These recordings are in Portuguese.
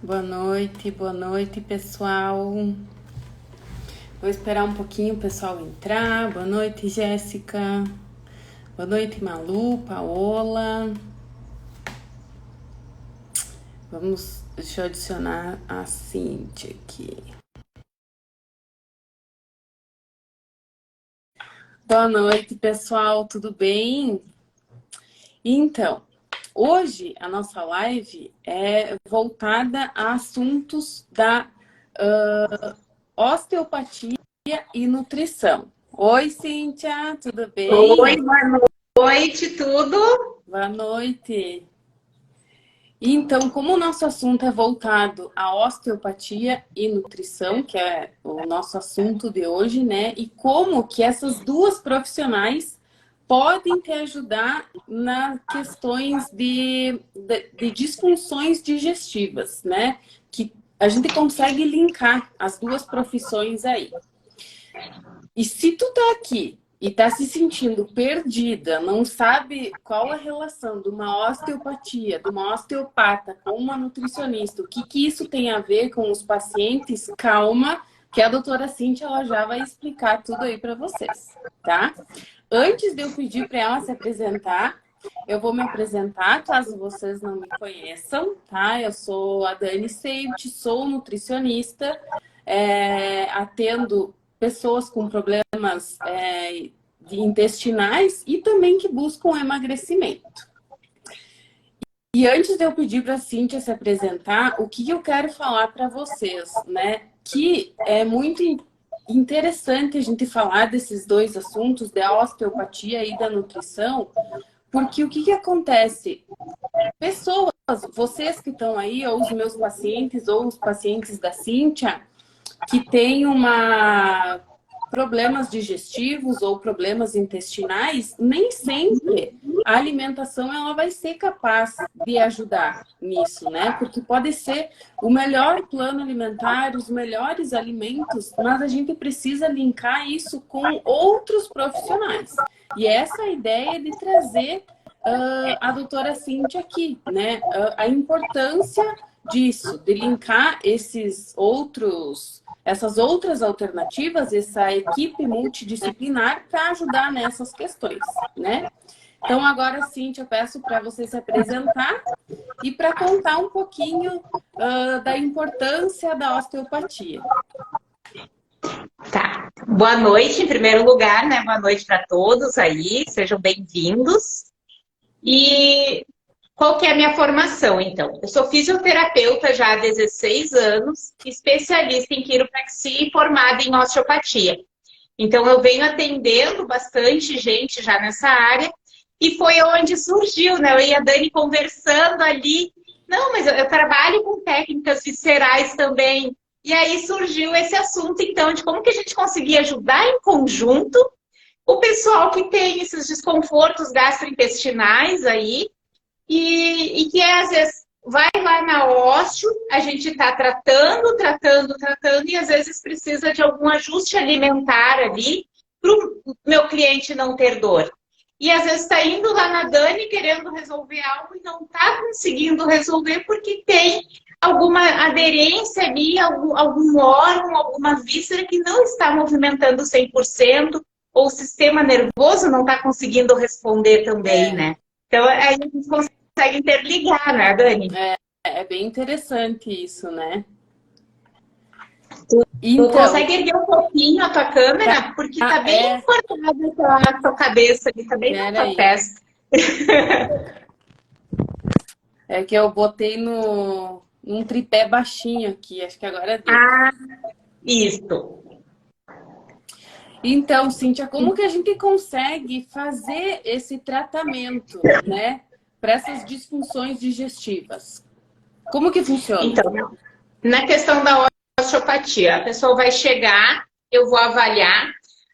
Boa noite, pessoal. Vou esperar um pouquinho o pessoal entrar. Boa noite, Jéssica. Boa noite, Malu, Paola. Deixa eu adicionar a Cíntia aqui. Boa noite, pessoal, tudo bem? Então, hoje a nossa live é voltada a assuntos da osteopatia e nutrição. Oi, Cíntia, tudo Oi, bem? boa noite, tudo? Boa noite. Então, como o nosso assunto é voltado à osteopatia e nutrição, que é o nosso assunto de hoje, né? E como que essas duas profissionais podem te ajudar nas questões de disfunções digestivas, né? Que a gente consegue linkar as duas profissões aí. E se tu tá aqui e tá se sentindo perdida, não sabe qual a relação de uma osteopatia, de uma osteopata com uma nutricionista, o que que isso tem a ver com os pacientes, calma, que a doutora Cíntia ela já vai explicar tudo aí para vocês, tá? Antes de eu pedir para ela se apresentar, eu vou me apresentar, caso vocês não me conheçam, tá? Eu sou a Dani Seibt, sou nutricionista, atendo pessoas com problemas de intestinais e também que buscam emagrecimento. E antes de eu pedir para a Cíntia se apresentar, o que eu quero falar para vocês, né? Que é muito interessante a gente falar desses dois assuntos, da osteopatia e da nutrição, porque o que acontece? Pessoas, vocês que estão aí, ou os meus pacientes, ou os pacientes da Cíntia, que têm problemas digestivos ou problemas intestinais, nem sempre a alimentação ela vai ser capaz de ajudar nisso, né? Porque pode ser o melhor plano alimentar, os melhores alimentos, mas a gente precisa linkar isso com outros profissionais. E essa é a ideia de trazer a doutora Cíntia aqui, né? A importância disso, de linkar essas outras alternativas, essa equipe multidisciplinar para ajudar nessas questões, né? Então, agora, Cíntia, eu peço para você se apresentar e para contar um pouquinho da importância da osteopatia. Tá. Boa noite, em primeiro lugar, né? Boa noite para todos aí, sejam bem-vindos. E qual que é a minha formação, então? Eu sou fisioterapeuta já há 16 anos, especialista em quiropraxia e formada em osteopatia. Então, eu venho atendendo bastante gente já nessa área e foi onde surgiu, né? Eu e a Dani conversando ali. Não, mas eu trabalho com técnicas viscerais também. E aí surgiu esse assunto, então, de como que a gente conseguia ajudar em conjunto o pessoal que tem esses desconfortos gastrointestinais aí e que às vezes vai lá na osteo, a gente está tratando e às vezes precisa de algum ajuste alimentar ali para o meu cliente não ter dor. E às vezes está indo lá na Dani querendo resolver algo e não está conseguindo resolver porque tem alguma aderência ali, algum órgão, alguma víscera que não está movimentando 100%, ou o sistema nervoso não está conseguindo responder também, né? Então, aí a gente consegue interligar, né, Dani? É bem interessante isso, né? Tu Então, consegue erguer um pouquinho a tua câmera? Porque tá bem cortada a tua cabeça ali, tá bem na tua peraí. testa. É que eu botei num tripé baixinho aqui, acho que agora deu. Ah, isso. Então, Cíntia, como que a gente consegue fazer esse tratamento, né, para essas disfunções digestivas? Como que funciona? Então, na questão da osteopatia, a pessoa vai chegar, eu vou avaliar.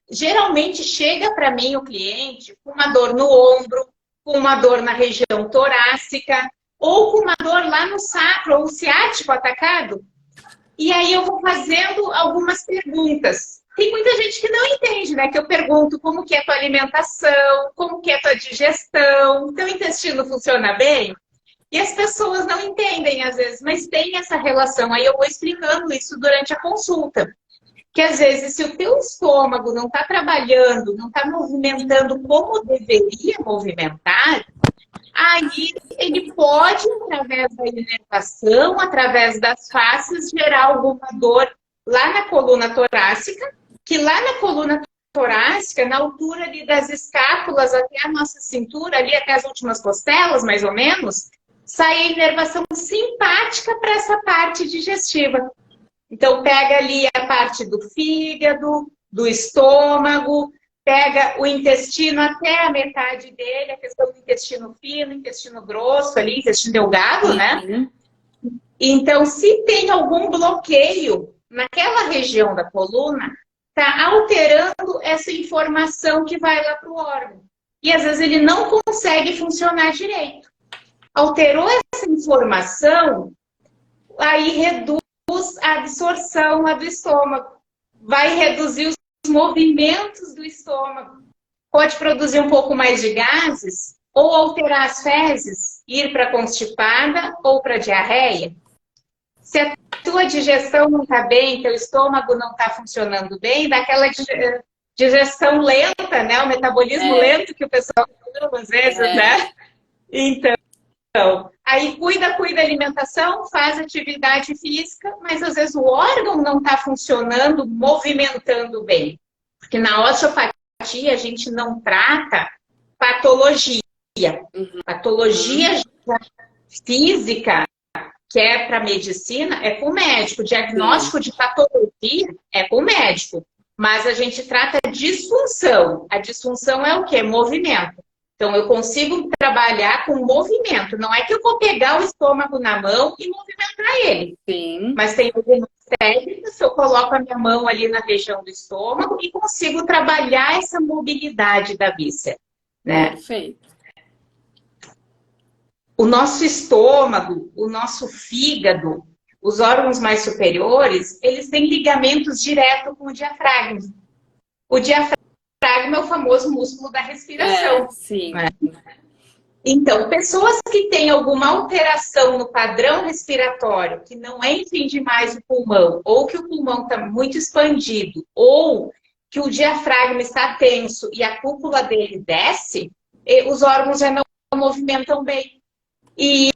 Geralmente chega para mim o cliente com uma dor no ombro, com uma dor na região torácica, ou com uma dor lá no sacro ou ciático atacado. E aí eu vou fazendo algumas perguntas. Tem muita gente que não entende, né? Que eu pergunto como que é a tua alimentação, como que é a tua digestão, teu intestino funciona bem? E as pessoas não entendem às vezes, mas tem essa relação. Aí eu vou explicando isso durante a consulta. Que às vezes, se o teu estômago não está trabalhando, não está movimentando como deveria movimentar, aí ele pode, através da inervação, através das faces, gerar alguma dor lá na coluna torácica, que lá na coluna torácica, na altura ali das escápulas até a nossa cintura, ali até as últimas costelas, mais ou menos, sai a inervação simpática para essa parte digestiva. Então, pega ali a parte do fígado, do estômago, pega o intestino até a metade dele, a questão do intestino fino, intestino grosso ali, intestino delgado, né? Então, se tem algum bloqueio naquela região da coluna, está alterando essa informação que vai lá para o órgão. E às vezes ele não consegue funcionar direito. Alterou essa informação, aí reduz a absorção lá do estômago. Vai reduzir os movimentos do estômago. Pode produzir um pouco mais de gases, ou alterar as fezes, ir para constipada ou para diarreia. Se a tua digestão não está bem, teu estômago não está funcionando bem, daquela digestão lenta, né? O metabolismo lento que o pessoal fala às vezes, né? Então, aí cuida da alimentação, faz atividade física, mas às vezes o órgão não está funcionando, movimentando bem. Porque na osteopatia a gente não trata patologia. Patologia física, que é para medicina, é com o médico. Diagnóstico de patologia é com o médico. Mas a gente trata disfunção. A disfunção é o quê? Movimento. Então, eu consigo trabalhar com movimento. Não é que eu vou pegar o estômago na mão e movimentar ele. Sim. Mas tem algumas técnicas, eu coloco a minha mão ali na região do estômago e consigo trabalhar essa mobilidade da víscera. Né? Perfeito. O nosso estômago, o nosso fígado, os órgãos mais superiores, eles têm ligamentos direto com o diafragma. O diafragma é o famoso músculo da respiração. Sim. Né? Então, pessoas que têm alguma alteração no padrão respiratório, que não enchem demais o pulmão, ou que o pulmão está muito expandido, ou que o diafragma está tenso e a cúpula dele desce, os órgãos já não movimentam bem. E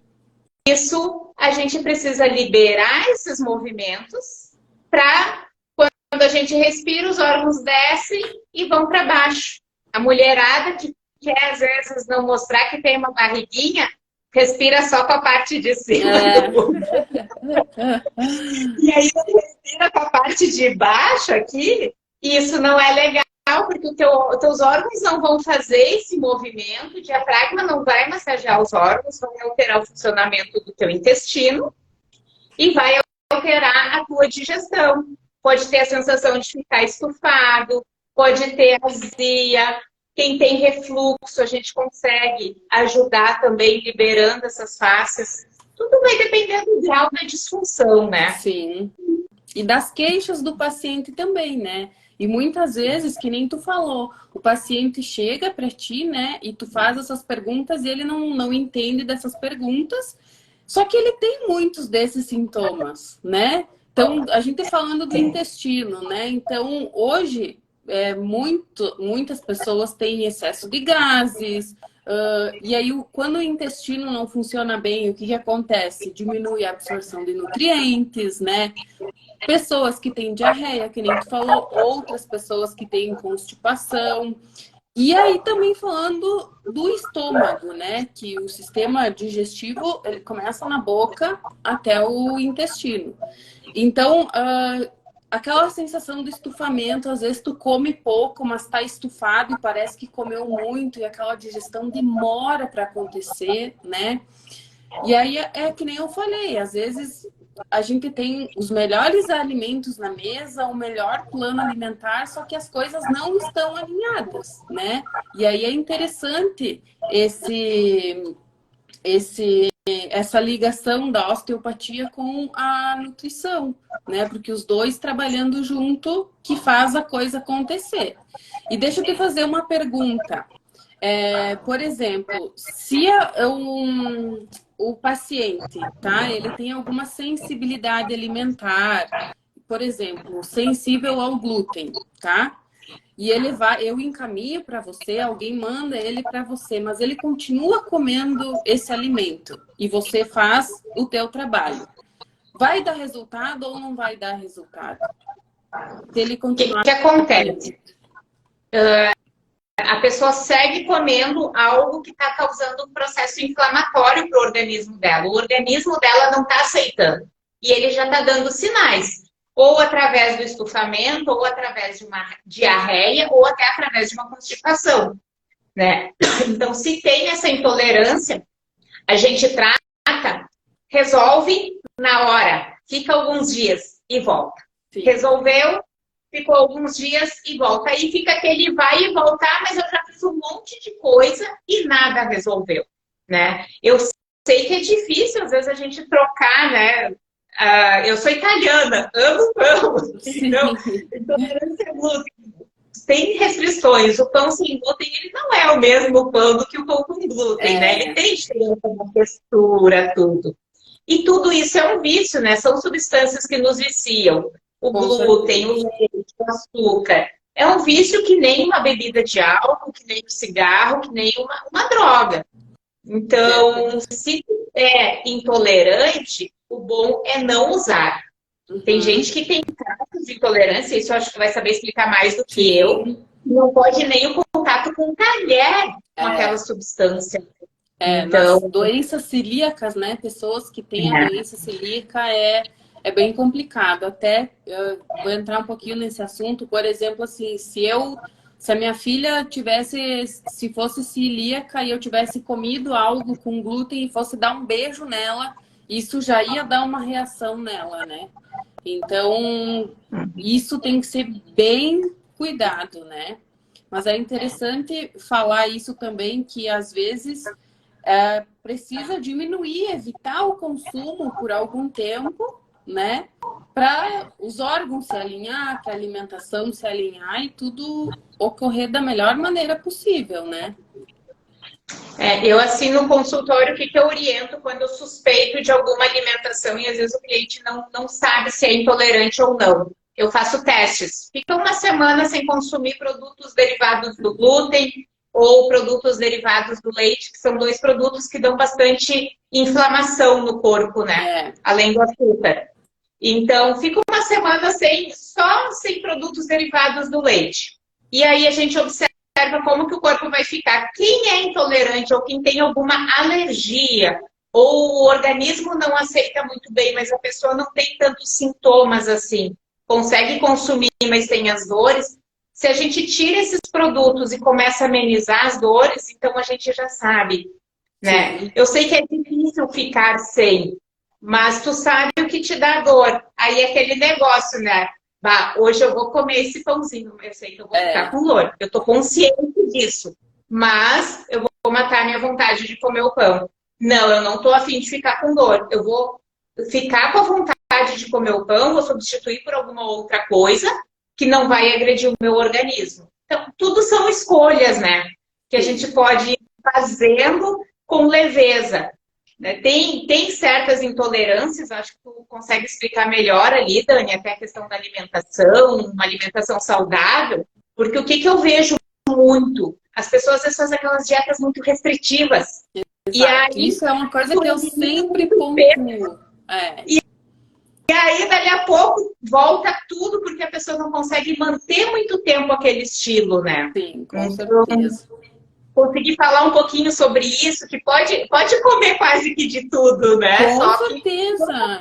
isso a gente precisa liberar esses movimentos para, quando a gente respira, os órgãos descem e vão para baixo. A mulherada que quer, às vezes, não mostrar que tem uma barriguinha, respira só com a parte de cima. E aí, respira com a parte de baixo aqui, e isso não é legal, porque teus órgãos não vão fazer esse movimento, o diafragma não vai massagear os órgãos, vai alterar o funcionamento do teu intestino e vai alterar a tua digestão. Pode ter a sensação de ficar estufado, pode ter azia. Quem tem refluxo, a gente consegue ajudar também liberando essas faces. Tudo vai depender do grau da disfunção, né? Sim. E das queixas do paciente também, né? E muitas vezes, que nem tu falou, o paciente chega para ti, né? E tu faz essas perguntas e ele não entende dessas perguntas. Só que ele tem muitos desses sintomas, né? Então, a gente falando do intestino, né? Então, hoje, muitas pessoas têm excesso de gases. E aí, quando o intestino não funciona bem, o que que acontece? Diminui a absorção de nutrientes, né? Pessoas que têm diarreia, que nem tu falou, outras pessoas que têm constipação. E aí também falando do estômago, né? Que o sistema digestivo, ele começa na boca até o intestino. Então, aquela sensação do estufamento, às vezes tu come pouco, mas tá estufado e parece que comeu muito e aquela digestão demora para acontecer, né? E aí é que nem eu falei, às vezes a gente tem os melhores alimentos na mesa, o melhor plano alimentar, só que as coisas não estão alinhadas, né? E aí é interessante essa ligação da osteopatia com a nutrição, né? Porque os dois trabalhando junto que faz a coisa acontecer. E deixa eu te fazer uma pergunta. Por exemplo, se o paciente, tá? Ele tem alguma sensibilidade alimentar, por exemplo, sensível ao glúten, tá? E ele vai, eu encaminho para você, alguém manda ele para você, mas ele continua comendo esse alimento e você faz o teu trabalho. Vai dar resultado ou não vai dar resultado? Se ele O que, continuar que com esse acontece? alimento. A pessoa segue comendo algo que está causando um processo inflamatório para o organismo dela. O organismo dela não está aceitando. E ele já está dando sinais. Ou através do estufamento, ou através de uma diarreia, ou até através de uma constipação, né? Então, se tem essa intolerância, a gente trata, resolve na hora, fica alguns dias e volta. Sim. Resolveu, ficou alguns dias e volta. Aí fica aquele vai e voltar, mas eu já fiz um monte de coisa e nada resolveu, né? Eu sei que é difícil, às vezes, a gente trocar, né? Eu sou italiana, amo pão. Então, intolerância a glúten. Tem restrições. O pão sem glúten, ele não é o mesmo pão do que o pão com glúten, né? Ele tem diferença na textura, tudo. E tudo isso é um vício, né? São substâncias que nos viciam. O glúten, o leite, o açúcar. É um vício que nem uma bebida de álcool, que nem um cigarro, que nem uma droga. Então, se é intolerante, o bom é não usar. Tem gente que tem traços de intolerância, isso eu acho que vai saber explicar mais do que eu. Não pode nem o contato com o talher com aquela substância. Então, nas doenças celíacas, né? Pessoas que têm a doença celíaca é bem complicado. Até eu vou entrar um pouquinho nesse assunto. Por exemplo, assim, se a minha filha se fosse celíaca e eu tivesse comido algo com glúten e fosse dar um beijo nela, isso já ia dar uma reação nela, né? Então, isso tem que ser bem cuidado, né? Mas é interessante falar isso também, que às vezes precisa diminuir, evitar o consumo por algum tempo, né? Para os órgãos se alinhar, para a alimentação se alinhar e tudo ocorrer da melhor maneira possível, né? Eu assino no consultório o que eu oriento quando eu suspeito de alguma alimentação e às vezes o cliente não sabe se é intolerante ou não. Eu faço testes. Fica uma semana sem consumir produtos derivados do glúten ou produtos derivados do leite, que são dois produtos que dão bastante inflamação no corpo, né? Além do açúcar. Então, fica uma semana só sem produtos derivados do leite. E aí a gente observa como que o corpo vai ficar. Quem é intolerante ou quem tem alguma alergia ou o organismo não aceita muito bem, mas a pessoa não tem tantos sintomas assim, consegue consumir, mas tem as dores. Se a gente tira esses produtos e começa a amenizar as dores, então a gente já sabe, né? Sim. Eu sei que é difícil ficar sem, mas tu sabe o que te dá dor. Aí é aquele negócio, né? Bah, hoje eu vou comer esse pãozinho, eu sei que eu vou ficar com dor. Eu tô consciente disso. Mas eu vou matar a minha vontade de comer o pão. Não, eu não tô afim de ficar com dor. Eu vou ficar com a vontade de comer o pão, vou substituir por alguma outra coisa que não vai agredir o meu organismo. Então, tudo são escolhas, né? Que a gente pode ir fazendo com leveza. Tem certas intolerâncias, acho que tu consegue explicar melhor ali, Dani, até a questão da alimentação, uma alimentação saudável, porque o que eu vejo muito? As pessoas às vezes fazem aquelas dietas muito restritivas. E aí, isso é uma coisa que eu sempre pontuo. E aí, dali a pouco, volta tudo, porque a pessoa não consegue manter muito tempo aquele estilo, né? Sim, com certeza. Conseguir falar um pouquinho sobre isso, que pode comer quase que de tudo, né? Com certeza.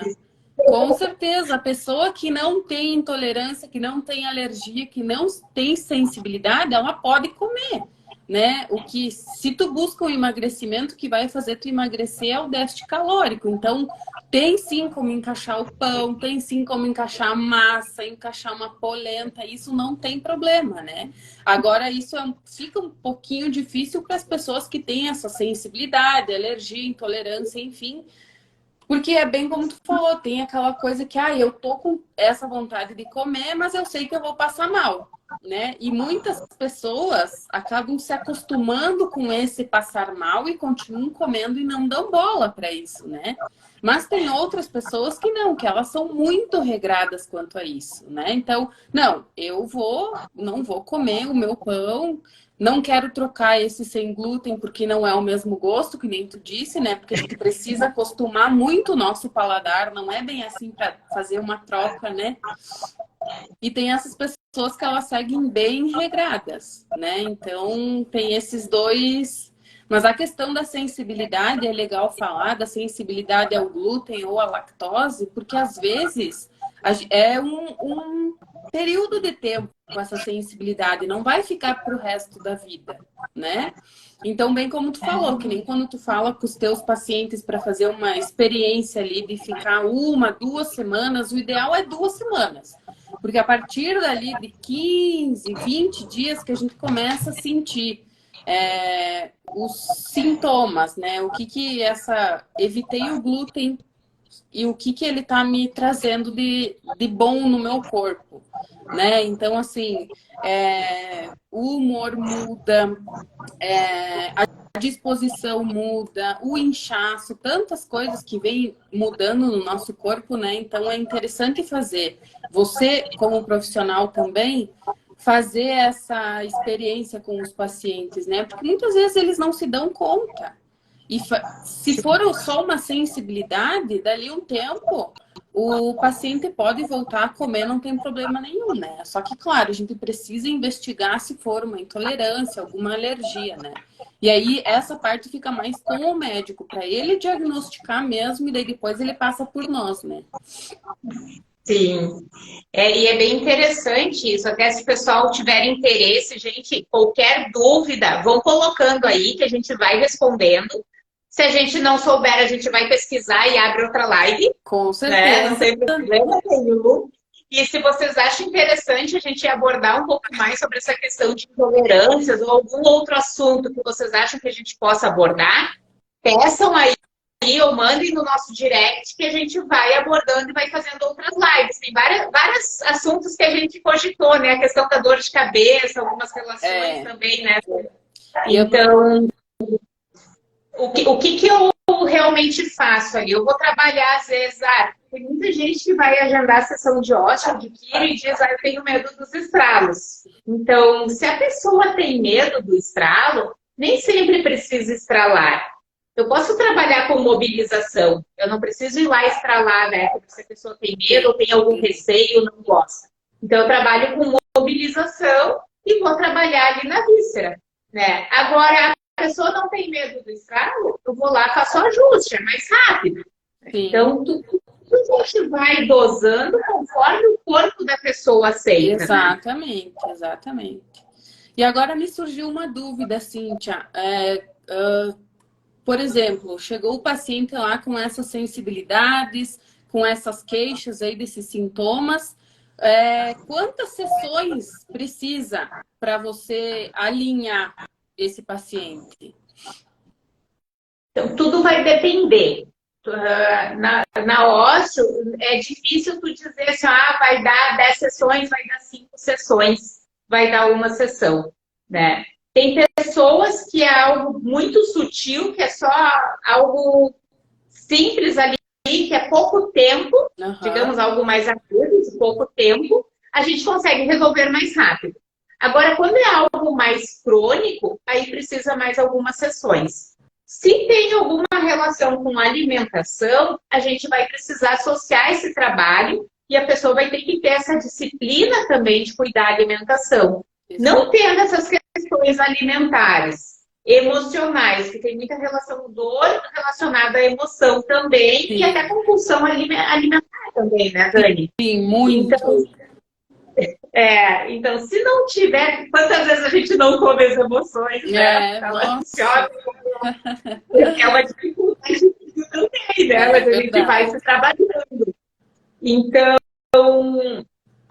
Com certeza. A pessoa que não tem intolerância, que não tem alergia, que não tem sensibilidade, ela pode comer, né? O que, se tu busca um emagrecimento, que vai fazer tu emagrecer é o déficit calórico. Então, tem sim como encaixar o pão, tem sim como encaixar a massa, encaixar uma polenta, isso não tem problema, né? Agora, isso fica um pouquinho difícil para as pessoas que têm essa sensibilidade, alergia, intolerância, enfim. Porque é bem como tu falou, tem aquela coisa que, eu tô com essa vontade de comer, mas eu sei que eu vou passar mal. né? E muitas pessoas acabam se acostumando com esse passar mal e continuam comendo e não dão bola para isso, né? Mas tem outras pessoas que não, que elas são muito regradas quanto a isso, né? Então, não, não vou comer o meu pão, não quero trocar esse sem glúten porque não é o mesmo gosto, que nem tu disse, né? Porque a gente precisa acostumar muito o nosso paladar, não é bem assim para fazer uma troca, né? E tem essas pessoas que elas seguem bem regradas, né? Então, tem esses dois. Mas a questão da sensibilidade é legal falar, da sensibilidade ao glúten ou à lactose, porque às vezes é um período de tempo com essa sensibilidade, não vai ficar para o resto da vida, né? Então, bem como tu falou, que nem quando tu fala com os teus pacientes para fazer uma experiência ali de ficar 1, 2 semanas, o ideal é 2 semanas. Porque a partir dali de 15, 20 dias que a gente começa a sentir os sintomas, né? O que essa... Evitei o glúten e o que ele tá me trazendo de bom no meu corpo, né? Então, assim, o humor muda, a disposição muda, o inchaço, tantas coisas que vêm mudando no nosso corpo, né? Então, é interessante fazer. Você, como profissional também, fazer essa experiência com os pacientes, né? Porque muitas vezes eles não se dão conta. E se for só uma sensibilidade, dali um tempo, o paciente pode voltar a comer, não tem problema nenhum, né? Só que, claro, a gente precisa investigar se for uma intolerância, alguma alergia, né? E aí, essa parte fica mais com o médico, para ele diagnosticar mesmo, e daí depois ele passa por nós, né? Sim, e é bem interessante isso. Até se o pessoal tiver interesse, gente, qualquer dúvida, vão colocando aí que a gente vai respondendo. Se a gente não souber, a gente vai pesquisar e abre outra live. Com certeza. Né? Não tem problema nenhum. E se vocês acham interessante a gente abordar um pouco mais sobre essa questão de intolerâncias ou algum outro assunto que vocês acham que a gente possa abordar, peçam aí ou mandem no nosso direct que a gente vai abordando e vai fazendo outras lives. Tem vários assuntos que a gente cogitou, né? A questão da dor de cabeça, algumas relações também, né? Então, o que eu realmente faço ali? Eu vou trabalhar, às vezes, tem muita gente que vai agendar a sessão de ósseo, de quiro, e diz, eu tenho medo dos estralos. Então, se a pessoa tem medo do estralo, nem sempre precisa estralar. Eu posso trabalhar com mobilização. Eu não preciso ir lá estralar, né? Porque se a pessoa tem medo ou tem algum receio, não gosta. Então, eu trabalho com mobilização e vou trabalhar ali na víscera, né? Agora, a pessoa não tem medo do estralo, eu vou lá, faço o ajuste, é mais rápido. Sim. Então, tudo a gente vai dosando conforme o corpo da pessoa aceita. Exatamente, né? Exatamente. E agora me surgiu uma dúvida, Cíntia. Por exemplo, chegou o paciente lá com essas sensibilidades, com essas queixas aí desses sintomas. Quantas sessões precisa para você alinhar esse paciente? Então, tudo vai depender. Na ósseo, é difícil tu dizer assim, vai dar 10 sessões, vai dar 5 sessões, vai dar uma sessão, né? Tem pessoas que é algo muito sutil, que é só algo simples ali, que é pouco tempo, digamos, algo mais agudo, de pouco tempo, a gente consegue resolver mais rápido. Agora, quando é algo mais crônico, aí precisa mais algumas sessões. Se tem alguma relação com alimentação, a gente vai precisar associar esse trabalho e a pessoa vai ter que ter essa disciplina também de cuidar da alimentação. Não tendo essas questões alimentares, emocionais, que tem muita relação dor relacionada à emoção também, Sim. E até compulsão alimentar também, né, Dani? Sim, muito. Então, se não tiver, quantas vezes a gente não come as emoções, né? É uma dificuldade que não tem, né? Mas a gente vai se trabalhando. Então,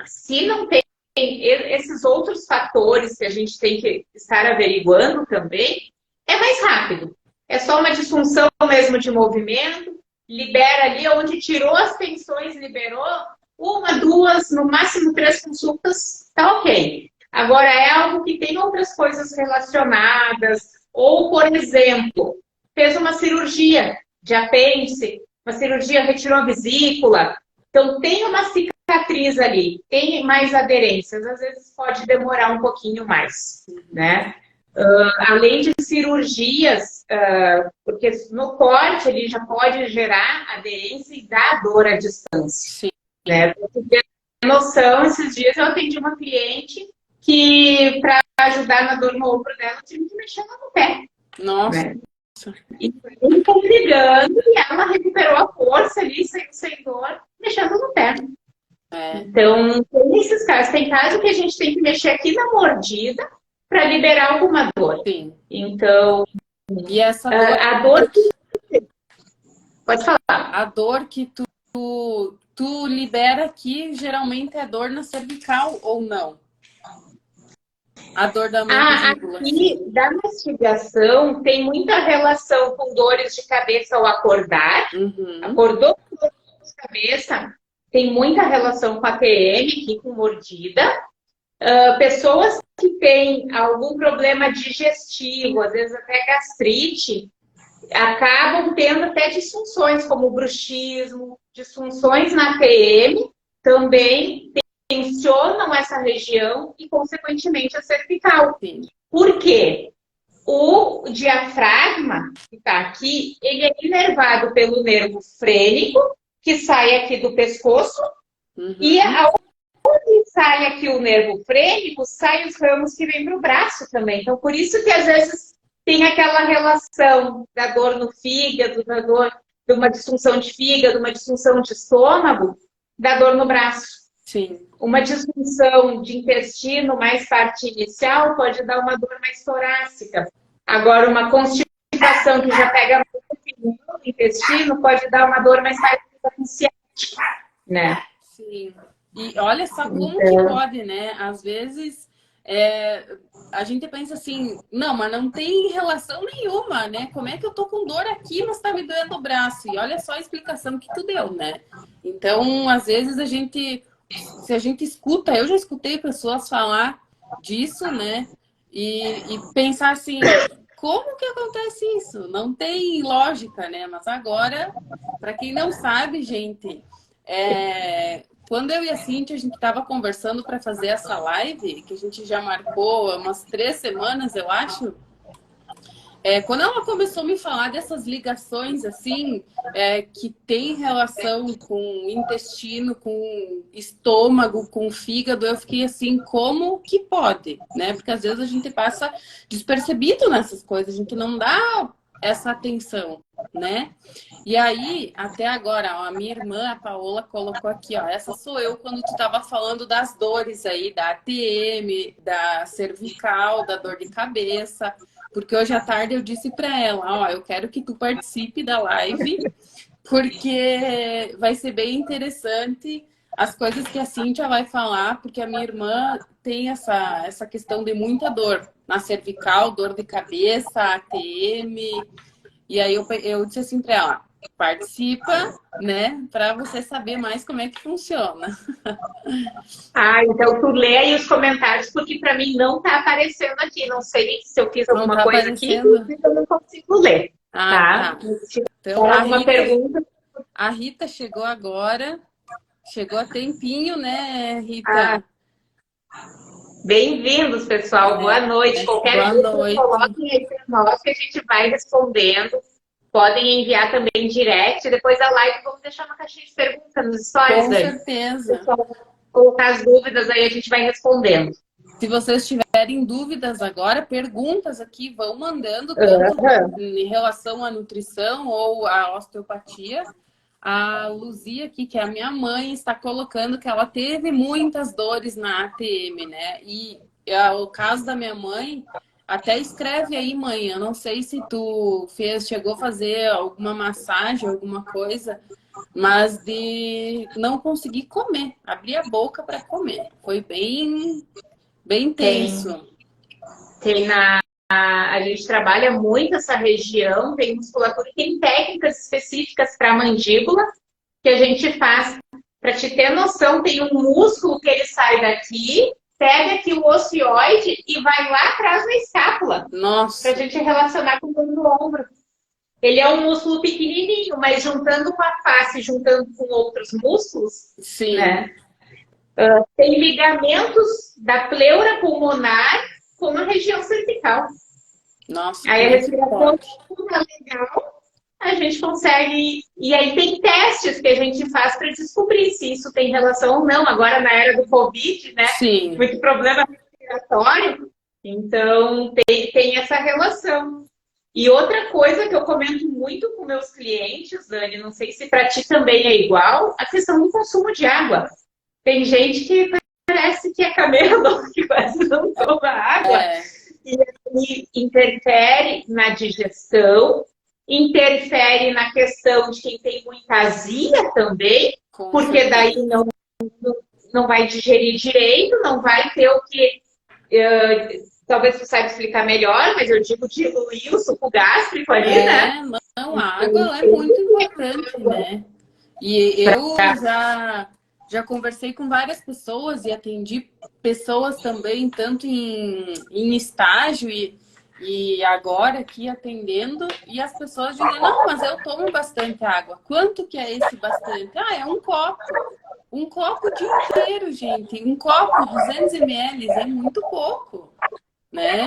se não tem esses outros fatores que a gente tem que estar averiguando também, é mais rápido. É só uma disfunção mesmo de movimento, libera ali onde tirou as tensões, liberou, 1, 2, no máximo 3 consultas, tá ok. Agora, é algo que tem outras coisas relacionadas, ou, por exemplo, fez uma cirurgia de apêndice, uma cirurgia, retirou a vesícula, então tem uma cicatriz ali, tem mais aderências, às vezes pode demorar um pouquinho mais, né? Além de cirurgias, porque no corte ele já pode gerar aderência e dar dor à distância. Sim. Né? Pra você ter noção, esses dias eu atendi uma cliente que, para ajudar na dor no ombro dela, eu tive que mexer ela no pé. Nossa. Né? E foi brigando e ela recuperou a força ali, sem dor, mexendo no pé. Então, tem esses casos. Tem casos que a gente tem que mexer aqui na mordida para liberar alguma dor. Sim. Então, e essa dor, a dor que... Pode falar. A dor que tu libera aqui, geralmente é dor na cervical ou não? A dor da mandíbula. Aqui, da mastigação, tem muita relação com dores de cabeça ao acordar. Acordou com dor de cabeça, tem muita relação com a TM, aqui com mordida. Pessoas que têm algum problema digestivo, às vezes até gastrite, acabam tendo até disfunções, como bruxismo, disfunções na TM, também tensionam essa região e, consequentemente, a cervical. Sim. Por quê? O diafragma, que está aqui, ele é inervado pelo nervo frênico, que sai aqui do pescoço, e onde sai aqui o nervo frênico, saem os ramos que vêm para o braço também. Então, por isso que, às vezes, tem aquela relação da dor no fígado, da dor de uma disfunção de fígado, uma disfunção de estômago, da dor no braço. Sim. Uma disfunção de intestino, mais parte inicial, pode dar uma dor mais torácica. Agora, uma constipação que já pega muito no intestino, pode dar uma dor mais ciática, né? Sim. E olha só como que pode, né? Às vezes, a gente pensa assim, não, mas não tem relação nenhuma, né? Como é que eu tô com dor aqui, mas tá me doendo o braço? E olha só a explicação que tu deu, né? Então, às vezes, se a gente escuta, eu já escutei pessoas falar disso, né? E pensar assim, como que acontece isso? Não tem lógica, né? Mas agora, para quem não sabe, gente, quando eu e a Cíntia, a gente estava conversando para fazer essa live, que a gente já marcou umas 3 semanas, eu acho. Quando ela começou a me falar dessas ligações, assim, que tem relação com intestino, com estômago, com fígado, eu fiquei assim, como que pode, né? Porque às vezes a gente passa despercebido nessas coisas, a gente não dá essa atenção, né? E aí, até agora, ó, a minha irmã, a Paola, colocou aqui, ó, essa sou eu quando tu tava falando das dores aí, da ATM, da cervical, da dor de cabeça. Porque hoje à tarde eu disse para ela, ó, eu quero que tu participe da live, porque vai ser bem interessante as coisas que a Cíntia vai falar, porque a minha irmã tem essa questão de muita dor na cervical, dor de cabeça, ATM. E aí eu disse assim para ela, participa, né, para você saber mais como é que funciona. Então tu lê aí os comentários, porque para mim não tá aparecendo aqui. Não sei se eu fiz alguma coisa aparecendo aqui, então eu não consigo ler. Tá? Então, alguma pergunta? A Rita chegou agora. Chegou a tempinho, né, Rita? Bem-vindos, pessoal. Boa noite. Qualquer dúvida, coloquem aí para nós que a gente vai respondendo. Podem enviar também direct. Depois da live, vamos deixar uma caixinha de perguntas nos stories. Com certeza. Pessoal, colocar as dúvidas aí, a gente vai respondendo. Se vocês tiverem dúvidas agora, perguntas aqui, vão mandando, tanto em relação à nutrição ou à osteopatia. A Luzia aqui, que é a minha mãe, está colocando que ela teve muitas dores na ATM, né? E o caso da minha mãe, até escreve aí, mãe, eu não sei se tu chegou a fazer alguma massagem, alguma coisa, mas de não conseguir comer, abrir a boca para comer. Foi bem tenso. A gente trabalha muito essa região, tem musculatura e tem técnicas específicas para a mandíbula que a gente faz. Para te ter noção, tem um músculo que ele sai daqui pega aqui o ocioide e vai lá atrás da escápula. Nossa. Pra gente relacionar com o dor do ombro. Ele é um músculo pequenininho, mas juntando com a face, juntando com outros músculos, Sim. Né? Tem ligamentos da pleura pulmonar com a região cervical. Nossa, aí a respiração é legal, a gente consegue. E aí tem testes que a gente faz para descobrir se isso tem relação ou não. Agora, na era do Covid, né? Sim. Muito problema respiratório. Então, tem essa relação. E outra coisa que eu comento muito com meus clientes, Dani, não sei se para ti também é igual, a questão do consumo de água. Tem gente que parece que é camelo, que quase não toma água. E aí interfere na digestão, interfere na questão de quem tem muita azia também, porque daí não vai digerir direito, não vai ter o que... talvez tu saiba explicar melhor, mas eu digo diluir o suco gástrico ali, né? Não, a água ela é muito importante, né? E eu já conversei com várias pessoas e atendi pessoas também, tanto em estágio e agora aqui atendendo, e as pessoas dizem, não, mas eu tomo bastante água. Quanto que é esse bastante? Ah, é um copo. Um copo o dia inteiro, gente. Um copo, 200 ml, é muito pouco, né?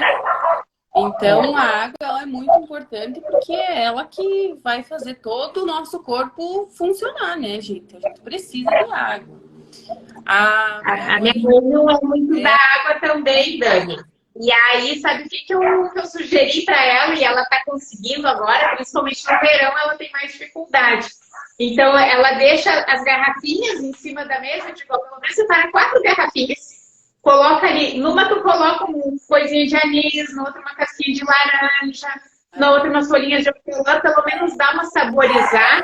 Então, a água ela é muito importante porque é ela que vai fazer todo o nosso corpo funcionar, né, gente? A gente precisa de água. A minha mãe não é muito da água também, Dani. E aí, sabe o que eu sugeri para ela? E ela está conseguindo agora, principalmente no verão, ela tem mais dificuldade. Então, ela deixa as garrafinhas em cima da mesa, eu digo, pelo menos separa 4 garrafinhas. Coloca ali, numa tu coloca uma coisinha de anis, na outra uma casquinha de laranja, na outra umas folhinhas de hortelã, pelo menos dá uma saborizar.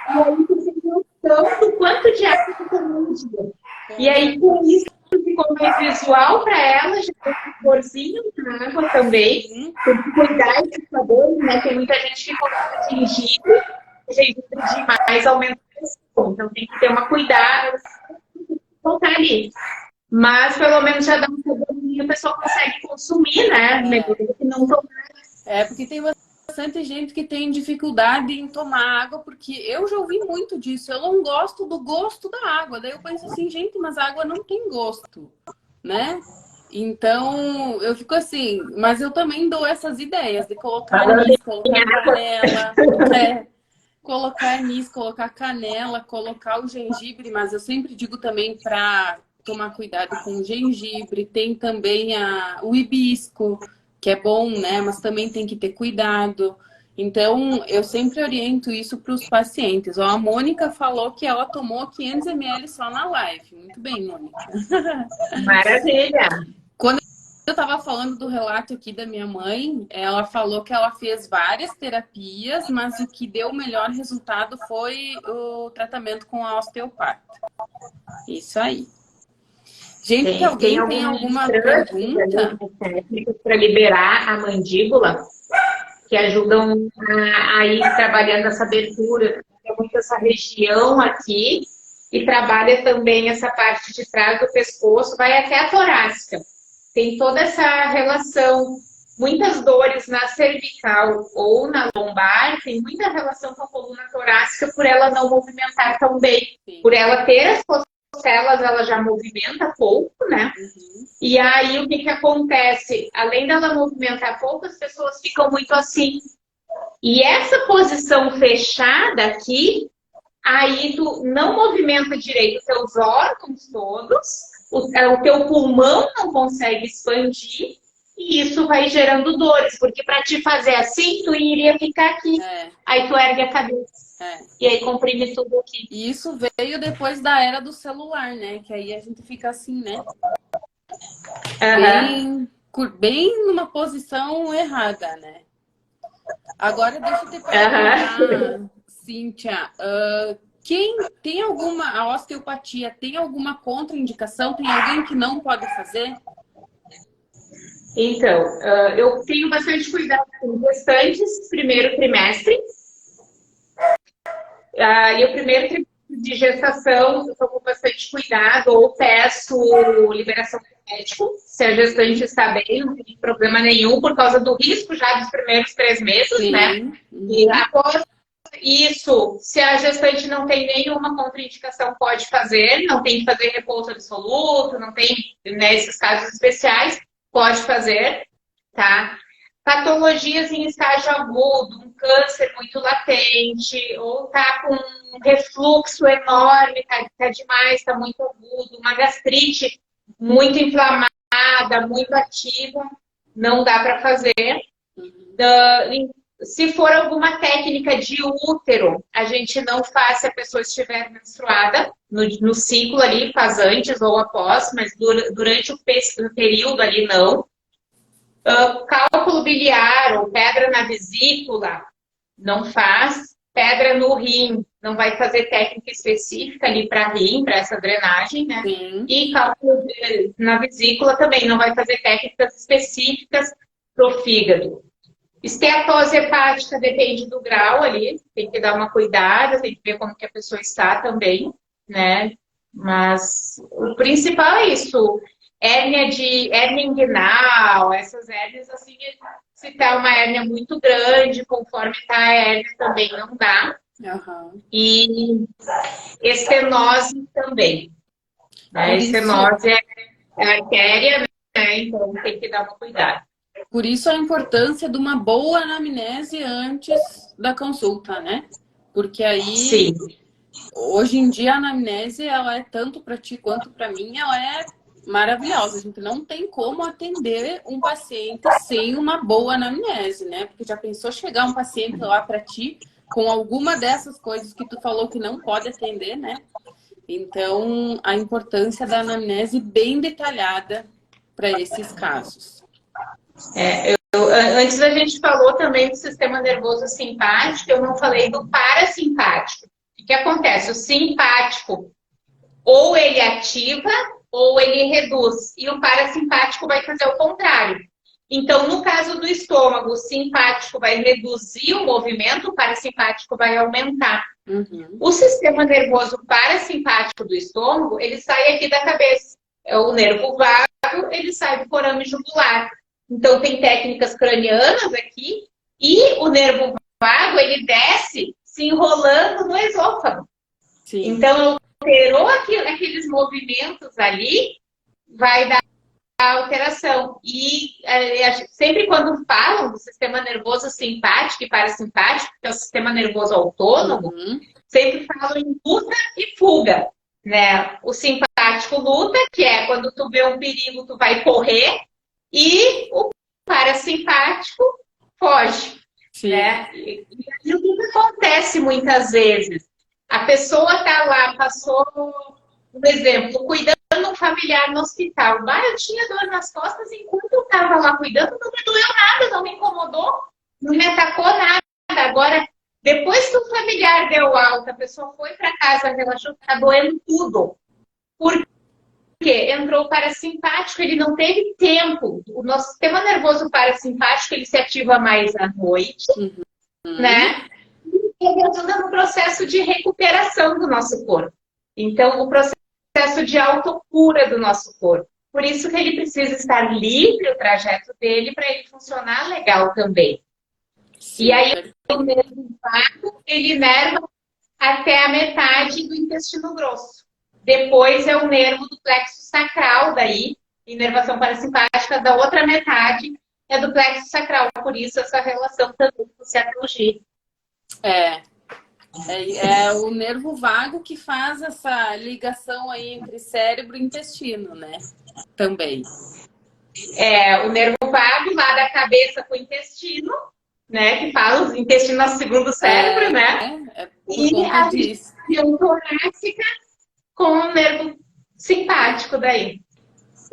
E aí tu tem noção do quanto de água tu tomou no dia. E aí com isso ficou mais visual para ela, já tem um saborzinho na água também. Tem que cuidar desse sabor, né? Tem muita gente que coloca gengibre demais aumenta a pressão. Então tem que ter uma cuidado, colocar ali. Mas pelo menos já dá um saborzinho, a pessoa consegue consumir, né? Melhor do que não tomar. Porque tem bastante gente que tem dificuldade em tomar água, porque eu já ouvi muito disso. Eu não gosto do gosto da água. Daí eu penso assim, gente, mas a água não tem gosto, né? Então, eu fico assim, mas eu também dou essas ideias de colocar anis, colocar canela, colocar anis, colocar canela, colocar o gengibre, mas eu sempre digo também para tomar cuidado com o gengibre. Tem também o hibisco, que é bom, né? Mas também tem que ter cuidado. Então, eu sempre oriento isso para os pacientes. Ó, a Mônica falou que ela tomou 500 ml só na live. Muito bem, Mônica. Maravilha! Quando eu estava falando do relato aqui da minha mãe, ela falou que ela fez várias terapias, mas o que deu o melhor resultado foi o tratamento com a osteopata. Isso aí. Gente, alguém tem alguma pergunta? Técnicas para liberar a mandíbula que ajudam a ir trabalhando essa abertura, muito essa região aqui, e trabalha também essa parte de trás do pescoço, vai até a torácica. Tem toda essa relação, muitas dores na cervical ou na lombar, tem muita relação com a coluna torácica por ela não movimentar tão bem. Sim. Por ela ter as costelas, ela já movimenta pouco, né? Uhum. E aí, o que acontece? Além dela movimentar pouco, as pessoas ficam muito assim. E essa posição fechada aqui, aí tu não movimenta direito os teus órgãos todos, o teu pulmão não consegue expandir, e isso vai gerando dores, porque para te fazer assim, tu iria ficar aqui. Aí tu ergue a cabeça. E aí comprime tudo aqui. E isso veio depois da era do celular, né? Que aí a gente fica assim, né? Bem numa posição errada, né? Agora deixa eu te perguntar, Cíntia, quem tem a osteopatia tem alguma contraindicação? Tem alguém que não pode fazer? Então, eu tenho bastante cuidado com gestantes, primeiro trimestre. E o primeiro trimestre de gestação, eu tomo bastante cuidado, ou peço liberação médico, se a gestante está bem, não tem problema nenhum, por causa do risco já dos primeiros 3 meses, né? Sim. E após isso, se a gestante não tem nenhuma contraindicação, pode fazer, não tem que fazer repouso absoluto, não tem, né, esses casos especiais, pode fazer, tá? Patologias em estágio agudo, um câncer muito latente, ou tá com um refluxo enorme, tá demais, tá muito agudo, uma gastrite muito inflamada, muito ativa, não dá para fazer. Se for alguma técnica de útero, a gente não faz se a pessoa estiver menstruada, no ciclo ali, faz antes ou após, mas durante o período ali não. Cálculo biliar ou pedra na vesícula, não faz. Pedra no rim, não vai fazer técnica específica ali para rim, para essa drenagem, né? Sim. E cálculo na vesícula também, não vai fazer técnicas específicas para o fígado. Esteatose hepática depende do grau ali, tem que dar uma cuidada, tem que ver como que a pessoa está também, né? Mas o principal é isso. Hérnia inguinal, essas hérnias, assim, se tá uma hérnia muito grande, conforme tá a hérnia também não dá. Uhum. E estenose também. Né? Estenose é artéria, né? Então tem que dar uma cuidado. Por isso a importância de uma boa anamnese antes da consulta, né? Porque aí, Sim. Hoje em dia, a anamnese, ela é tanto para ti quanto para mim, ela é maravilhosa. A gente não tem como atender um paciente sem uma boa anamnese, né? Porque já pensou chegar um paciente lá para ti com alguma dessas coisas que tu falou que não pode atender, né? Então, a importância da anamnese bem detalhada para esses casos. Antes a gente falou também do sistema nervoso simpático, eu não falei do parasimpático. O que acontece? O simpático, ou ele ativa, ou ele reduz. E o parasimpático vai fazer o contrário. Então, no caso do estômago, o simpático vai reduzir o movimento, o parasimpático vai aumentar. Uhum. O sistema nervoso parasimpático do estômago, ele sai aqui da cabeça. É o nervo vago, ele sai do forame jugular. Então, tem técnicas cranianas aqui e o nervo vago, ele desce se enrolando no esôfago. Sim. Então, alterou aqueles movimentos ali, vai dar alteração. E sempre quando falam do sistema nervoso simpático e parasimpático, que é o sistema nervoso autônomo, sempre falam em luta e fuga. Né? O simpático luta, que é quando tu vê um perigo, tu vai correr. E o parasimpático foge. Sim. Né? E o que acontece muitas vezes? A pessoa está lá, passou, um exemplo, cuidando de um familiar no hospital. Eu tinha dor nas costas enquanto eu estava lá cuidando, não me doeu nada, não me incomodou, não me atacou nada. Agora, depois que o familiar deu alta, a pessoa foi para casa, relaxou, está doendo tudo. Por quê? Entrou o parasimpático, ele não teve tempo. O nosso sistema nervoso parasimpático, ele se ativa mais à noite, né? E ele ajuda no processo de recuperação do nosso corpo. Então, o processo de autocura do nosso corpo. Por isso que ele precisa estar livre, o trajeto dele, para ele funcionar legal também. Sim. E aí, o nervo vago, ele inerva até a metade do intestino grosso. Depois é o nervo do plexo sacral, daí, inervação parasimpática da outra metade é do plexo sacral. Por isso, essa relação também com ciatologia. É o nervo vago que faz essa ligação aí entre cérebro e intestino, né? Também. É, o nervo vago lá da cabeça com o intestino, né? Que fala o intestino é o segundo cérebro, né? E a região torácica com o nervo simpático daí.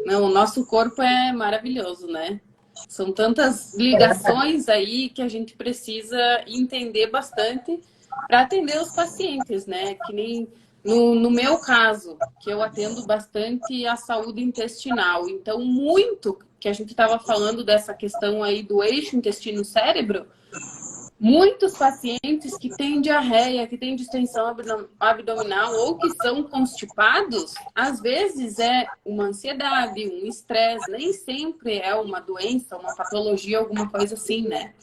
Não, o nosso corpo é maravilhoso, né? São tantas ligações aí que a gente precisa entender bastante para atender os pacientes, né? Que nem no meu caso, que eu atendo bastante a saúde intestinal. Então, muito que a gente estava falando dessa questão aí do eixo intestino-cérebro, Muitos pacientes que têm diarreia, que têm distensão abdominal ou que são constipados, às vezes é uma ansiedade, um estresse, nem sempre é uma doença, uma patologia, alguma coisa assim, né?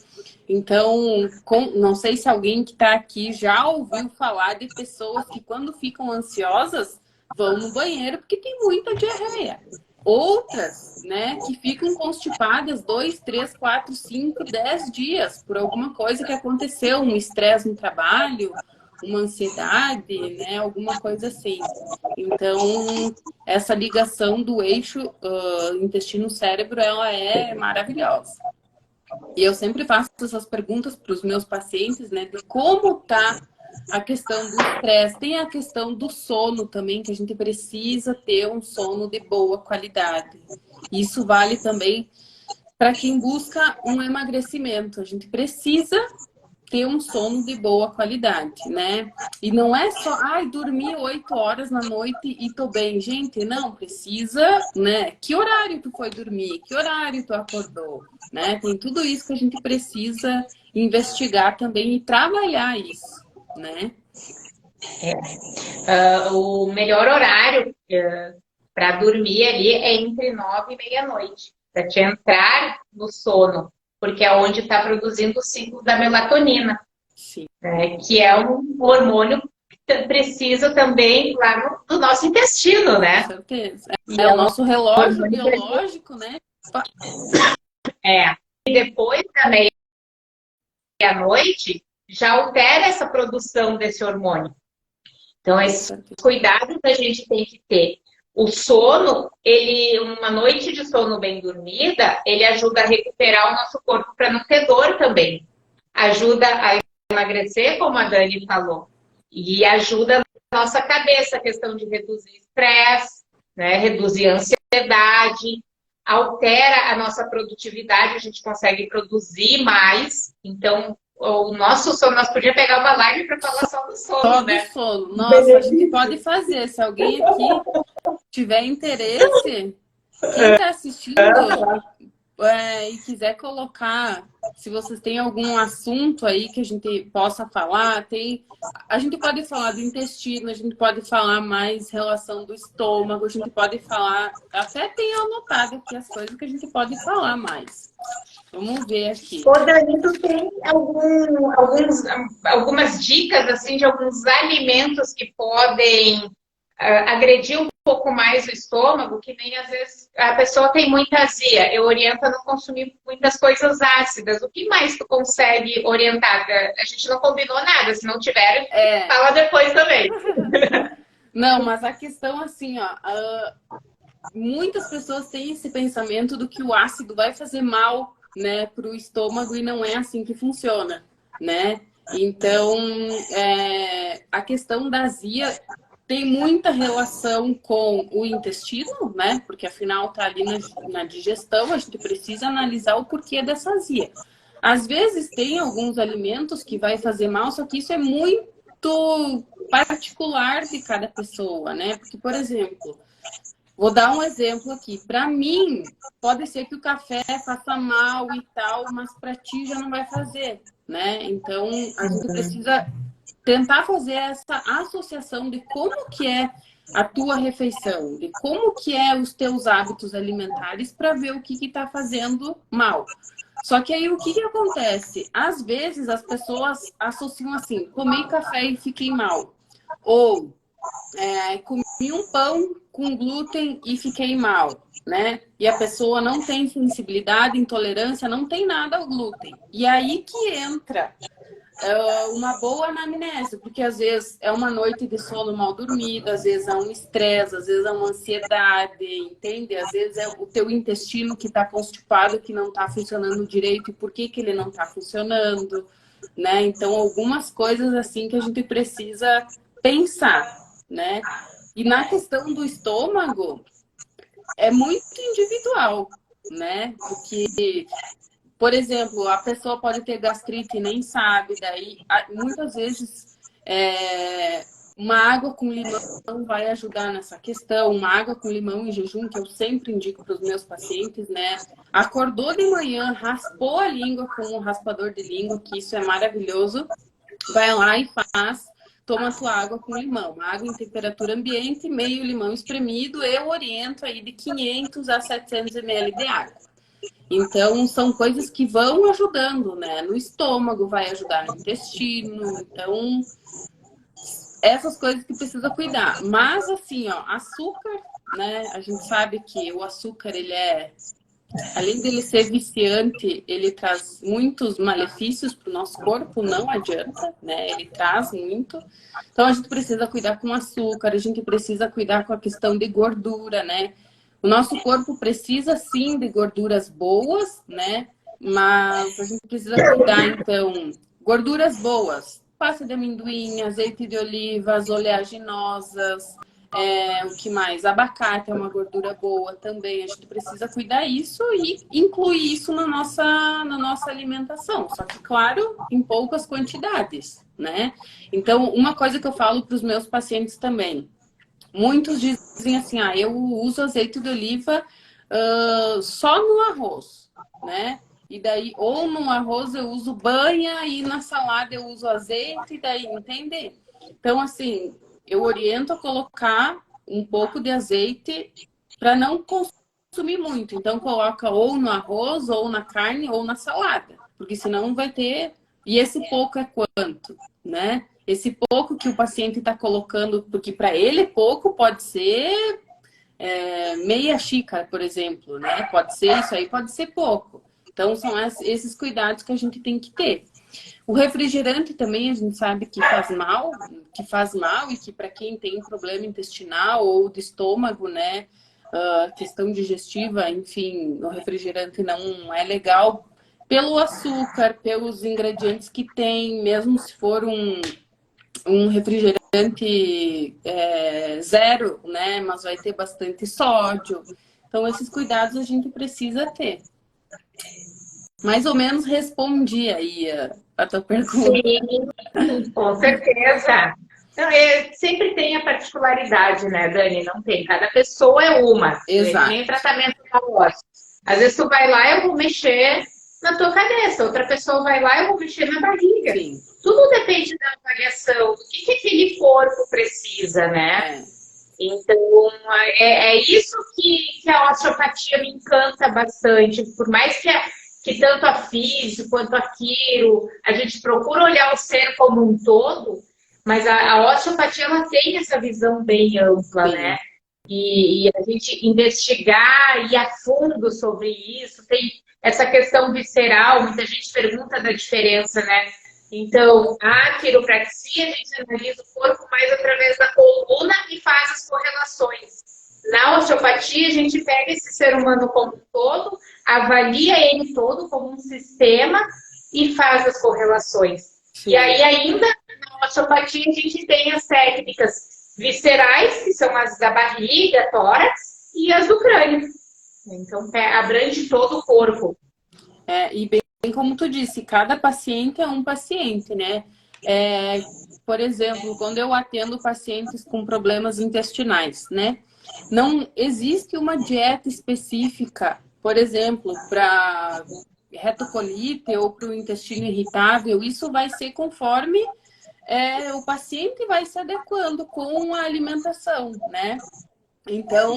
Então, não sei se alguém que está aqui já ouviu falar de pessoas que quando ficam ansiosas vão no banheiro porque tem muita diarreia. Outras, né, que ficam constipadas 2, 3, 4, 5, 10 dias por alguma coisa que aconteceu, um estresse no trabalho, uma ansiedade, né, alguma coisa assim. Então, essa ligação do eixo intestino-cérebro, ela é maravilhosa. E eu sempre faço essas perguntas para os meus pacientes, né, de como tá a questão do estresse. Tem a questão do sono também, que a gente precisa ter um sono de boa qualidade. Isso vale também para quem busca um emagrecimento. A gente precisa ter um sono de boa qualidade, né? E não é só, ai, dormi 8 horas na noite e tô bem. Gente, não, precisa, né? Que horário tu foi dormir? Que horário tu acordou? Né? Tem tudo isso que a gente precisa investigar também e trabalhar isso, né? O melhor horário para dormir ali é entre 9 e meia-noite, para te entrar no sono, porque é onde está produzindo o ciclo da melatonina, Sim. né, que é um hormônio que precisa também lá do nosso intestino, Com né? certeza. E É é o um nosso relógio hormônio biológico, né? e depois da meia-noite já altera essa produção desse hormônio. Então, esses cuidados a gente tem que ter. O sono, uma noite de sono bem dormida, ele ajuda a recuperar o nosso corpo para não ter dor também. Ajuda a emagrecer, como a Dani falou. E ajuda a nossa cabeça, a questão de reduzir estresse, né? Reduzir a ansiedade, altera a nossa produtividade, a gente consegue produzir mais. Então, o nosso sono, nós podíamos pegar uma live para falar só do sono, Só do né? sono. Nossa, a gente pode fazer. Se alguém aqui tiver interesse, quem está assistindo e quiser colocar, se vocês têm algum assunto aí que a gente possa falar, a gente pode falar do intestino, a gente pode falar mais relação do estômago, a gente pode falar, até tenho anotado aqui as coisas que a gente pode falar mais. Vamos ver aqui. Ô, Dani, tu tem algumas dicas assim de alguns alimentos que podem agredir um pouco mais o estômago, que nem às vezes a pessoa tem muita azia. Eu oriento a não consumir muitas coisas ácidas. O que mais tu consegue orientar? A gente não combinou nada, se não tiver, fala depois também. Não, mas a questão assim, ó, muitas pessoas têm esse pensamento do que o ácido vai fazer mal, né, para o estômago e não é assim que funciona, né? Então, a questão da azia tem muita relação com o intestino, né? Porque afinal tá ali na digestão, a gente precisa analisar o porquê dessa azia. Às vezes tem alguns alimentos que vai fazer mal, só que isso é muito particular de cada pessoa, né? Porque, por exemplo, vou dar um exemplo aqui. Para mim, pode ser que o café faça mal e tal, mas para ti já não vai fazer, né? Então, a gente precisa tentar fazer essa associação de como que é a tua refeição, de como que é os teus hábitos alimentares para ver o que está fazendo mal. Só que aí o que acontece? Às vezes as pessoas associam assim, comi café e fiquei mal. Ou comi um pão com glúten e fiquei mal, né? E a pessoa não tem sensibilidade, intolerância, não tem nada ao glúten. E aí que entra uma boa anamnese, porque às vezes é uma noite de sono mal dormida, às vezes é um estresse, às vezes é uma ansiedade, entende? Às vezes é o teu intestino que está constipado, que não está funcionando direito, e por que que ele não está funcionando, né? Então, algumas coisas assim que a gente precisa pensar, né? E na questão do estômago, é muito individual, né? Porque, por exemplo, a pessoa pode ter gastrite e nem sabe, daí muitas vezes Uma água com limão vai ajudar nessa questão. Uma água com limão em jejum, que eu sempre indico para os meus pacientes, né? Acordou de manhã, raspou a língua com um raspador de língua, que isso é maravilhoso. Vai lá e faz, toma a tua água com limão. Água em temperatura ambiente, meio limão espremido. Eu oriento aí de 500 a 700 ml de água. Então, são coisas que vão ajudando, né? No estômago, vai ajudar no intestino. Então, essas coisas que precisa cuidar. Mas, assim, ó, açúcar, né? A gente sabe que o açúcar, ele é... Além dele ser viciante, ele traz muitos malefícios para o nosso corpo, não adianta, né? Ele traz muito. Então, a gente precisa cuidar com açúcar, a gente precisa cuidar com a questão de gordura, né? O nosso corpo precisa, sim, de gorduras boas, né? Mas a gente precisa cuidar, então, gorduras boas. Pasta de amendoim, azeite de oliva, as oleaginosas, o que mais? Abacate é uma gordura boa também. A gente precisa cuidar isso e incluir isso na nossa alimentação. Só que, claro, em poucas quantidades, né? Então, uma coisa que eu falo para os meus pacientes também. Muitos dizem assim, eu uso azeite de oliva só no arroz, né? E daí, ou no arroz eu uso banha e na salada eu uso azeite, e daí, entende? Então, assim, eu oriento a colocar um pouco de azeite para não consumir muito. Então, coloca ou no arroz, ou na carne, ou na salada. Porque senão vai ter... E esse pouco é quanto, né? Esse pouco que o paciente está colocando, porque para ele é pouco, pode ser meia xícara, por exemplo, né? Pode ser isso aí, pode ser pouco. Então, são esses cuidados que a gente tem que ter. O refrigerante também a gente sabe que faz mal e que para quem tem problema intestinal ou de estômago, né? Questão digestiva, enfim, o refrigerante não é legal pelo açúcar, pelos ingredientes que tem, mesmo se for um refrigerante zero, né? Mas vai ter bastante sódio. Então, esses cuidados a gente precisa ter. Mais ou menos respondi aí a tua pergunta. Sim, com certeza. Então, sempre tem a particularidade, né, Dani? Não tem. Cada pessoa é uma. Exato. Nem o tratamento da voz. Às vezes tu vai lá, eu vou mexer na tua cabeça. Outra pessoa vai lá, eu vou mexer na barriga. Sim. Tudo depende da avaliação, do que aquele corpo precisa, né? Então, é isso que a osteopatia me encanta bastante. Por mais que tanto a físio quanto a quiro, a gente procura olhar o ser como um todo, mas a osteopatia, ela tem essa visão bem ampla, Sim. né? E a gente investigar e ir a fundo sobre isso. Tem essa questão visceral, muita gente pergunta da diferença, né? Então, a quiropraxia, a gente analisa o corpo mais através da coluna e faz as correlações. Na osteopatia, a gente pega esse ser humano como um todo, avalia ele todo como um sistema e faz as correlações. Sim. E aí, ainda, na osteopatia, a gente tem as técnicas viscerais, que são as da barriga, tórax, e as do crânio. Então, abrange todo o corpo. E bem como tu disse, cada paciente é um paciente, né? Por exemplo, quando eu atendo pacientes com problemas intestinais, né? Não existe uma dieta específica, por exemplo, para retocolite ou para o intestino irritável. Isso vai ser conforme o paciente vai se adequando com a alimentação, né? Então,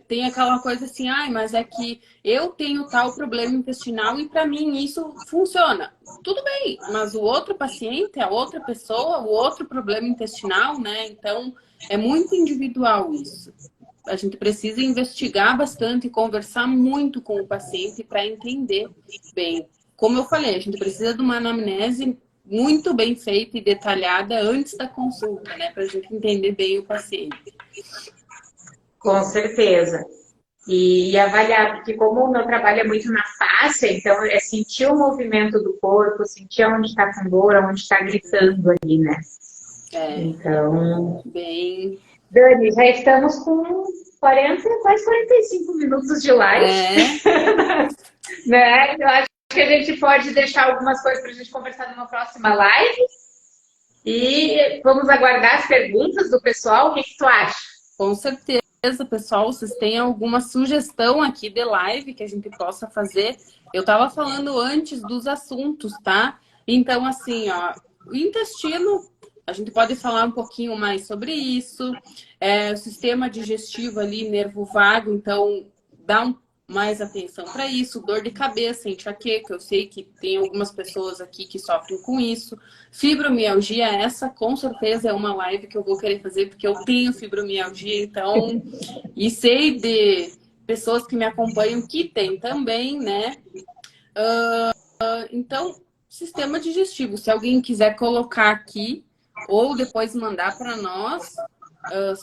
tem aquela coisa assim, mas é que eu tenho tal problema intestinal e para mim isso funciona. Tudo bem, mas o outro paciente, a outra pessoa, o outro problema intestinal, né? Então, é muito individual isso. A gente precisa investigar bastante e conversar muito com o paciente para entender bem. Como eu falei, a gente precisa de uma anamnese muito bem feita e detalhada antes da consulta, né? Para a gente entender bem o paciente. Com certeza. E avaliar, porque como o meu trabalho é muito na face, então é sentir o movimento do corpo, sentir onde está com dor, onde está gritando ali, né? Então, bem... Dani, já estamos com 40, quase 45 minutos de live. Né? Eu acho que a gente pode deixar algumas coisas para a gente conversar numa próxima live. E vamos aguardar as perguntas do pessoal. O que que tu acha? Com certeza, pessoal. Vocês têm alguma sugestão aqui de live que a gente possa fazer? Eu estava falando antes dos assuntos, tá? Então, assim, ó, o intestino, a gente pode falar um pouquinho mais sobre isso. O sistema digestivo ali, nervo vago, então dá mais atenção para isso. Dor de cabeça, enxaqueca, eu sei que tem algumas pessoas aqui que sofrem com isso. Fibromialgia, essa com certeza é uma live que eu vou querer fazer, porque eu tenho fibromialgia, então, e sei de pessoas que me acompanham que tem também, né? Então, sistema digestivo, se alguém quiser colocar aqui ou depois mandar para nós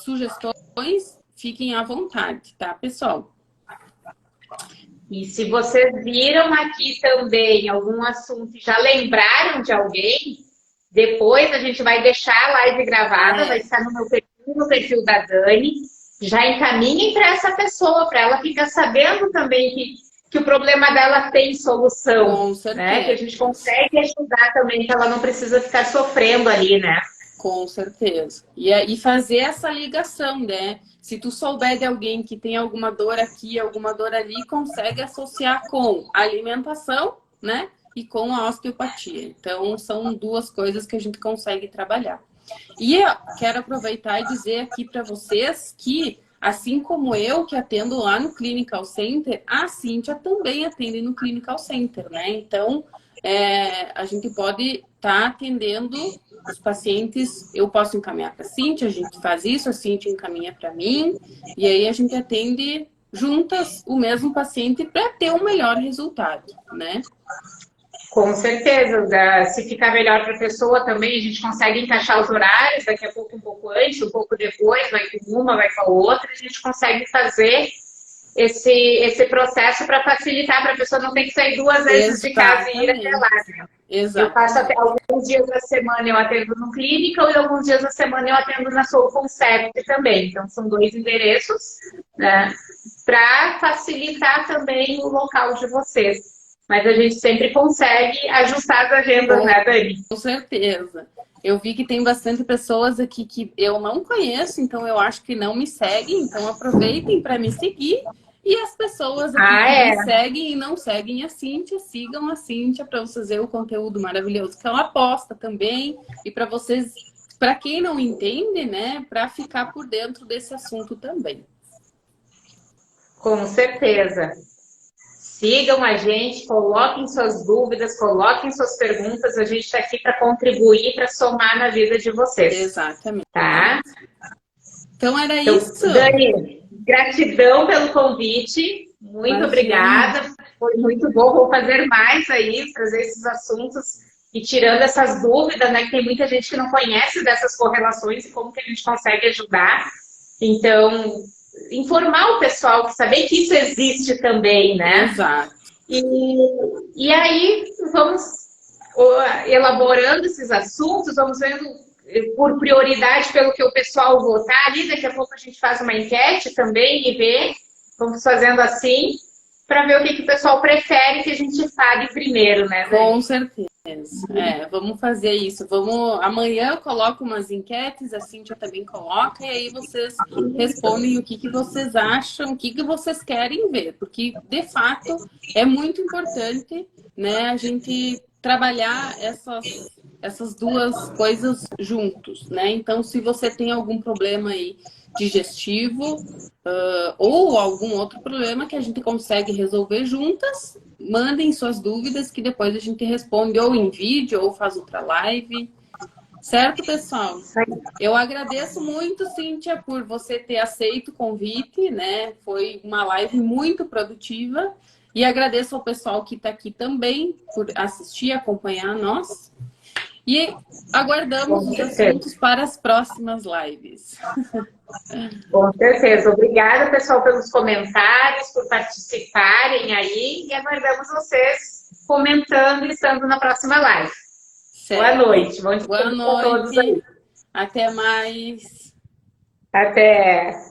sugestões, fiquem à vontade, tá, pessoal? E se vocês viram aqui também algum assunto e já lembraram de alguém, depois a gente vai deixar a live gravada, vai estar no meu perfil, no perfil da Dani. Já encaminhem para essa pessoa, para ela ficar sabendo também que o problema dela tem solução. Com certeza. Né? Que a gente consegue ajudar também, que ela não precisa ficar sofrendo ali, né? Com certeza. E fazer essa ligação, né? Se tu souber de alguém que tem alguma dor aqui, alguma dor ali, consegue associar com a alimentação, né? E com a osteopatia. Então, são duas coisas que a gente consegue trabalhar. E eu quero aproveitar e dizer aqui para vocês que, assim como eu que atendo lá no Clinical Center, a Cíntia também atende no Clinical Center, né? Então, a gente pode estar atendendo os pacientes, eu posso encaminhar para a Cíntia, a gente faz isso, a Cíntia encaminha para mim, e aí a gente atende juntas o mesmo paciente para ter um melhor resultado, né? Com certeza, se ficar melhor para a pessoa também, a gente consegue encaixar os horários, daqui a pouco um pouco antes, um pouco depois, vai com uma, vai com a outra, a gente consegue fazer esse processo para facilitar, para a pessoa não ter que sair duas vezes de casa e ir até lá. Né? Exato. Eu faço até alguns dias da semana eu atendo no Clínica e alguns dias da semana eu atendo na Soul Concept também. Então, são 2 endereços, né, para facilitar também o local de vocês. Mas a gente sempre consegue ajustar as agendas, né, Dani? Com certeza. Eu vi que tem bastante pessoas aqui que eu não conheço, então eu acho que não me seguem. Então aproveitem para me seguir. E as pessoas aqui que me seguem e não seguem a Cíntia, sigam a Cíntia para vocês verem o conteúdo maravilhoso que ela posta também. E para vocês, para quem não entende, né, para ficar por dentro desse assunto também. Com certeza. Sigam a gente, coloquem suas dúvidas, coloquem suas perguntas. A gente está aqui para contribuir, para somar na vida de vocês. Exatamente. Tá? Então era isso. Dani, gratidão pelo convite. Muito obrigada. Foi muito bom. Vou fazer mais aí, trazer esses assuntos e tirando essas dúvidas, né? Que tem muita gente que não conhece dessas correlações e como que a gente consegue ajudar. Então, informar o pessoal, saber que isso existe também, né? Exato. E aí, vamos elaborando esses assuntos, vamos vendo por prioridade pelo que o pessoal votar ali. Daqui a pouco a gente faz uma enquete também e vê, vamos fazendo assim, para ver o que o pessoal prefere que a gente fale primeiro, né? Com certeza. Vamos fazer isso. Amanhã eu coloco umas enquetes, a Cíntia também coloca, e aí vocês respondem o que vocês acham, o que vocês querem ver, porque de fato é muito importante, né, a gente trabalhar essas duas coisas juntos, né? Então, se você tem algum problema aí digestivo ou algum outro problema que a gente consegue resolver juntas, mandem suas dúvidas que depois a gente responde ou em vídeo ou faz outra live. Certo, pessoal? Eu agradeço muito, Cíntia, por você ter aceito o convite, né? Foi uma live muito produtiva. E agradeço ao pessoal que está aqui também por assistir, acompanhar nós. E aguardamos os assuntos para as próximas lives. Com certeza. Obrigada, pessoal, pelos comentários, por participarem aí. E aguardamos vocês comentando e estando na próxima live. Certo. Boa noite. Boa noite. A todos aí. Até mais. Até.